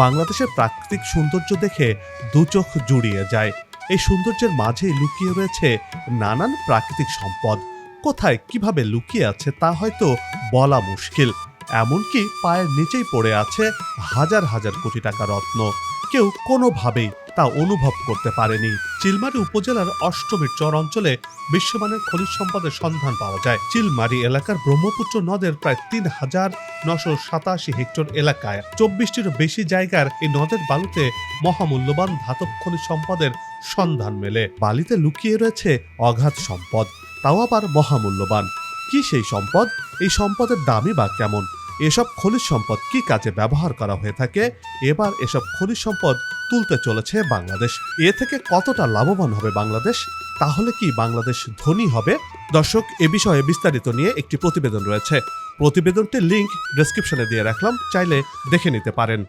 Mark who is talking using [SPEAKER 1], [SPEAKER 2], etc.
[SPEAKER 1] বাংলাদেশের প্রাকৃতিক সৌন্দর্য দেখে দু চোখ জুড়িয়ে যায়। এই সৌন্দর্যের মাঝেই লুকিয়ে রয়েছে নানান প্রাকৃতিক সম্পদ। কোথায় কিভাবে লুকিয়ে আছে তা হয়তো বলা মুশকিল। এমনকি পায়ের নিচেই পড়ে আছে হাজার হাজার কোটি টাকা রত্ন। কেউ কোনোভাবেই তা অনুভব করতে পারেনি। চিলমারী উপজেলার অষ্টমীর চর অঞ্চলে বিশ্বমানের খনিজ সম্পদের সন্ধান পাওয়া যায়। চিলমারী এলাকার ব্রহ্মপুত্র নদের প্রায় ৩,৯৮৭ হেক্টর এলাকায় ২৪টিরও বেশি জায়গার এই নদের বালুতে মহামূল্যবান ধাতব খনিজ সম্পদের সন্ধান মেলে। বালিতে লুকিয়ে রয়েছে অগাধ সম্পদ, তাও আবার মহামূল্যবান। কি সেই সম্পদ? এই সম্পদের দামই বা কেমন? এসব খনিজ সম্পদ কি কাজে ব্যবহার করা হয়ে থাকে? এবার এসব খনিজ সম্পদ তুলতে চলেছে বাংলাদেশ। এ থেকে কতটা লাভবান হবে বাংলাদেশ? তাহলে কি বাংলাদেশ ধনী হবে? দর্শক, এ বিষয়ে বিস্তারিত নিয়ে একটি প্রতিবেদন রয়েছে। প্রতিবেদনটির লিংক ডেসক্রিপশনে দিয়ে রাখলাম, চাইলে দেখে নিতে পারেন।